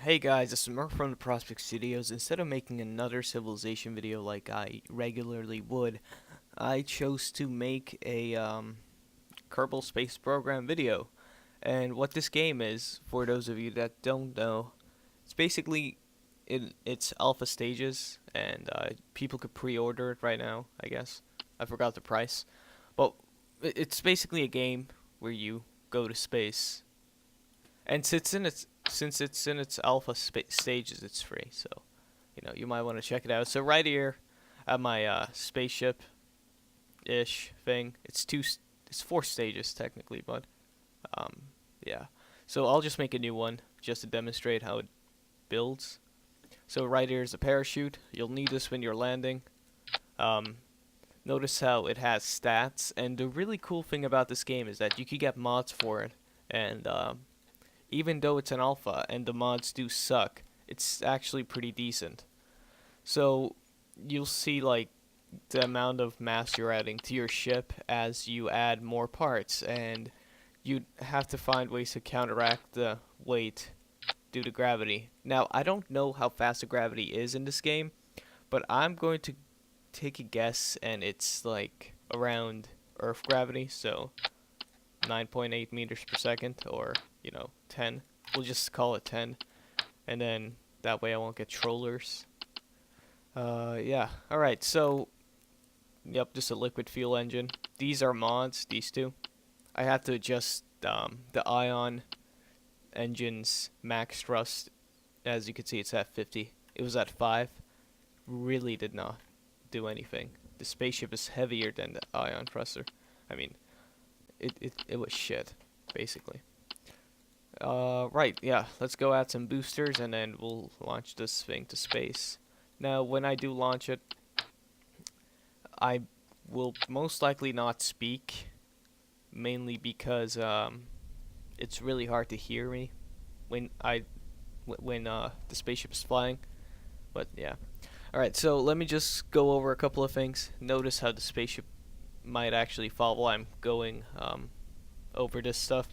Hey guys, it's Merc from the Prospect Studios. Instead of making another Civilization video like I regularly would, I chose to make a Kerbal Space Program video. And what this game is, for those of you that don't know, it's basically in its alpha stages, and people could pre-order it right now, I guess. I forgot the price. But it's basically a game where you go to space. And since it's in its alpha stages, it's free. So, you might want to check it out. So right here, at my spaceship ish thing, it's 4 stages technically, but yeah. So I'll just make a new one just to demonstrate how it builds. So right here is a parachute. You'll need this when you're landing. Notice how it has stats, and the really cool thing about this game is that you can get mods for it, and even though it's an alpha and the mods do suck, it's actually pretty decent. So you'll see like the amount of mass you're adding to your ship as you add more parts, and you have to find ways to counteract the weight due to gravity. Now, I don't know how fast the gravity is in this game, but I'm going to take a guess, and it's like around Earth gravity, so 9.8 meters per second, or 10. We'll just call it 10, and then that way I won't get trollers. Yeah. Alright, so yep, just a liquid fuel engine. These are mods, these two. I had to adjust the ion engine's max thrust. As you can see, it's at 50. It was at 5. Really did not do anything. The spaceship is heavier than the ion thruster. I mean, it was shit, basically. Right, yeah, let's go add some boosters and then we'll launch this thing to space. Now, when I do launch it, I will most likely not speak, mainly because it's really hard to hear me when the spaceship is flying. But yeah. Alright, so let me just go over a couple of things. Notice how the spaceship might actually fall while I'm going over this stuff.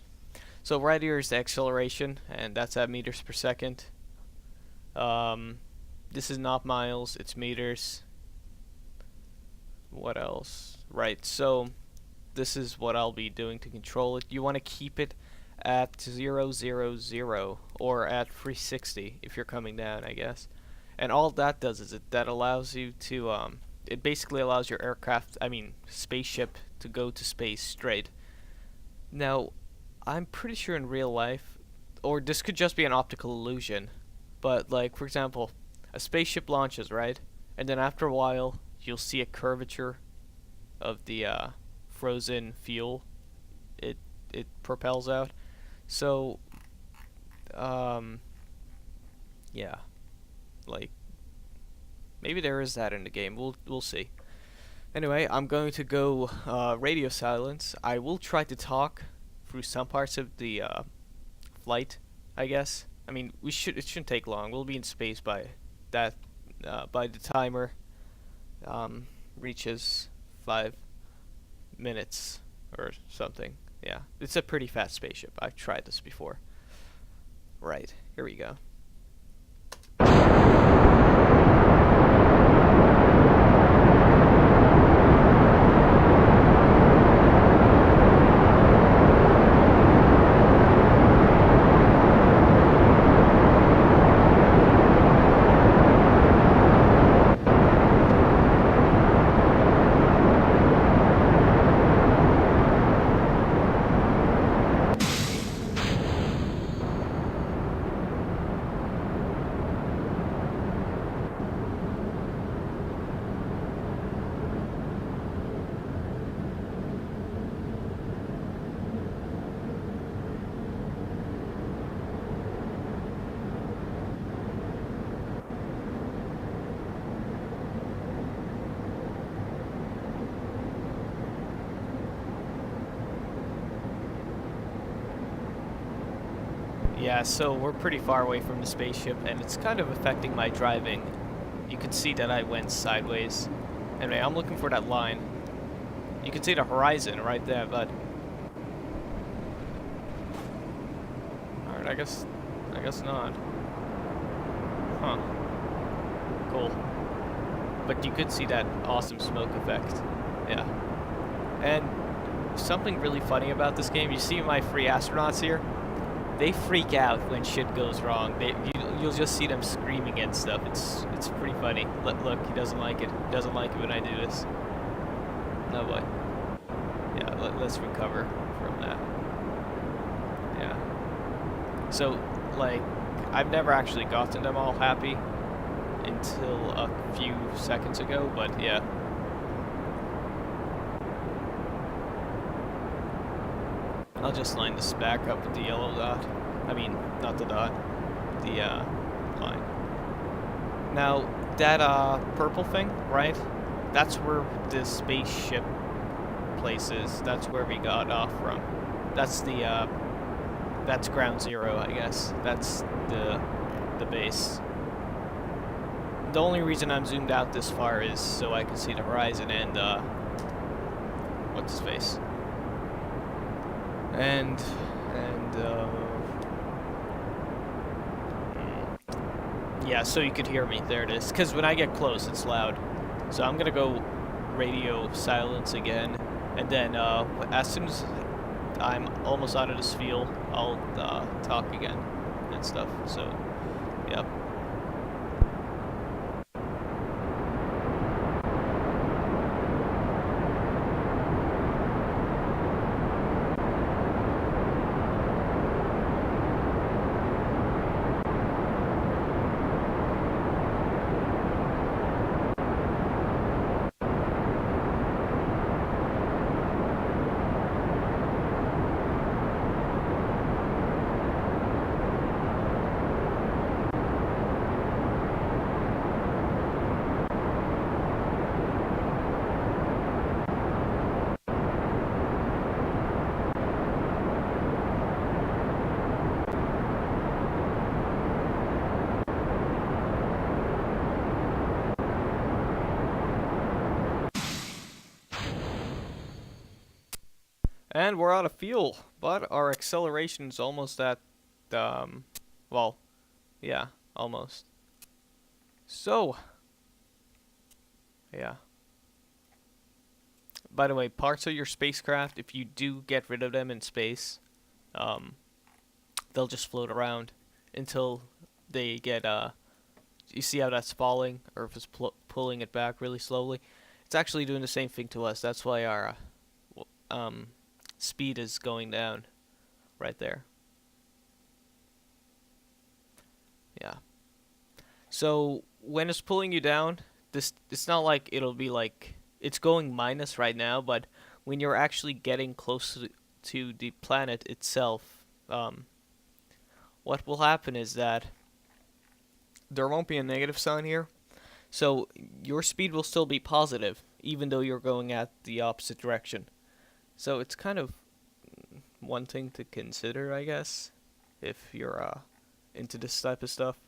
So right here is the acceleration, and that's at meters per second. This is not miles, it's meters. What else? Right, so this is what I'll be doing to control it. You want to keep it at 0, 0, 0, or at 360 if you're coming down, I guess. And all that does is that allows you to, it basically allows your spaceship to go to space straight. Now, I'm pretty sure in real life, or this could just be an optical illusion, but like, for example, a spaceship launches, right? And then after a while, you'll see a curvature of the frozen fuel it propels out. So, yeah, like, maybe there is that in the game. We'll see. Anyway, I'm going to go radio silence. I will try to talk through some parts of the flight, I guess. I mean, it shouldn't take long. We'll be in space by the timer reaches 5 minutes or something. Yeah, it's a pretty fast spaceship. I've tried this before. Right, here we go. Yeah, so we're pretty far away from the spaceship, and it's kind of affecting my driving. You can see that I went sideways. Anyway, I'm looking for that line. You can see the horizon right there, but... Alright, I guess not. Huh. Cool. But you could see that awesome smoke effect. Yeah. And something really funny about this game, you see my free astronauts here? They freak out when shit goes wrong. You'll just see them screaming and stuff. It's pretty funny. Look, he doesn't like it. He doesn't like it when I do this. No boy. Yeah, let's recover from that. Yeah. So, like, I've never actually gotten them all happy until a few seconds ago, but yeah. I'll just line this back up with the yellow dot. I mean, not the dot. The, line. Now, that, purple thing, right? That's where the spaceship place is. That's where we got off from. That's the, that's ground zero, I guess. That's the base. The only reason I'm zoomed out this far is so I can see the horizon and, what's his face? And yeah, so you could hear me. There it is. Because when I get close, it's loud. So I'm gonna go radio silence again, and then as soon as I'm almost out of this field, I'll talk again and stuff. So, yep. And we're out of fuel, but our acceleration's almost at, well, yeah, almost. So, yeah. By the way, parts of your spacecraft, if you do get rid of them in space, they'll just float around until they get, you see how that's falling, or if it's pulling it back really slowly? It's actually doing the same thing to us. That's why our, speed is going down right there. Yeah. So when it's pulling you down, it's not like it'll be like it's going minus right now, but when you're actually getting close to the planet itself, what will happen is that there won't be a negative sign here. So your speed will still be positive, even though you're going at the opposite direction. So it's kind of one thing to consider, I guess, if you're into this type of stuff.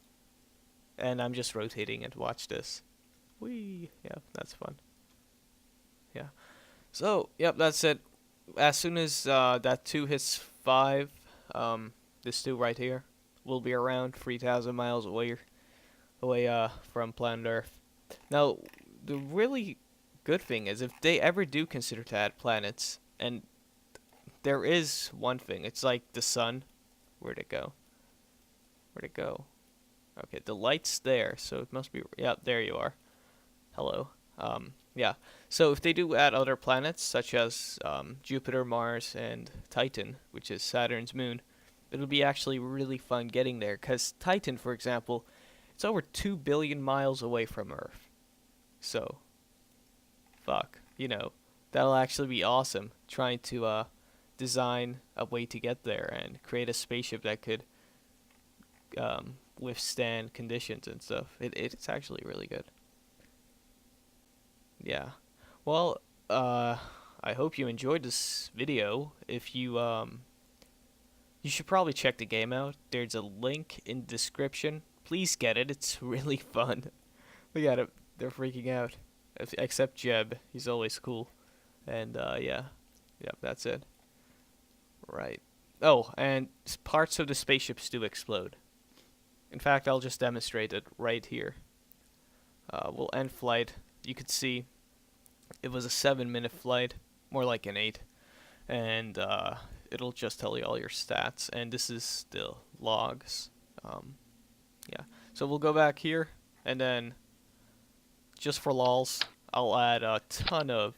And I'm just rotating it. Watch this. Whee! Yeah, that's fun. Yeah. So, yep, that's it. As soon as that 2 hits 5, this 2 right here will be around 3,000 miles away from planet Earth. Now, the really good thing is if they ever do consider to add planets, and there is one thing, it's like the sun. Where'd it go? Where'd it go? Okay, the light's there, so it must be, yeah, there you are. Hello. Yeah, so if they do add other planets, such as Jupiter, Mars, and Titan, which is Saturn's moon, it'll be actually really fun getting there, because Titan, for example, it's over 2 billion miles away from Earth. So, fuck, that'll actually be awesome, trying to design a way to get there and create a spaceship that could withstand conditions and stuff. It's actually really good. Yeah. Well, I hope you enjoyed this video. If you, you should probably check the game out. There's a link in the description. Please get it. It's really fun. Look at it. They're freaking out. Except Jeb. He's always cool. And, yeah. Yep, that's it. Right. Oh, and parts of the spaceships do explode. In fact, I'll just demonstrate it right here. We'll end flight. You could see it was a 7-minute flight, more like an 8. And it'll just tell you all your stats. And this is the logs. Yeah. So we'll go back here, and then just for lols, I'll add a ton of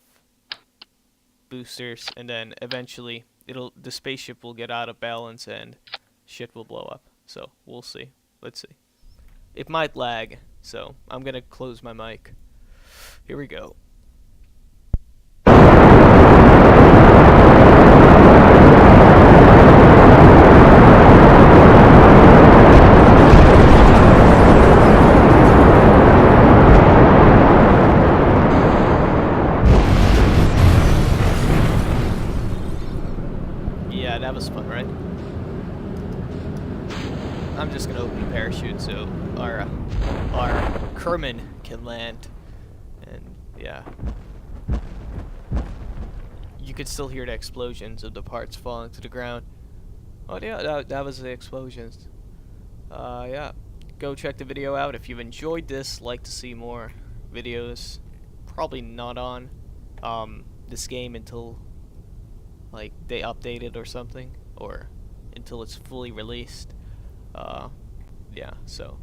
boosters, and then eventually the spaceship will get out of balance and shit will blow up. So we'll see. Let's see. It might lag, so I'm gonna close my mic. Here we go. Yeah, that was fun, right? I'm just gonna open the parachute so our Kerman can land, and yeah, you could still hear the explosions of the parts falling to the ground. Oh yeah, that was the explosions. Yeah, go check the video out if you've enjoyed this. Like to see more videos. Probably not on this game until like they update it or something, or until it's fully released. Yeah, so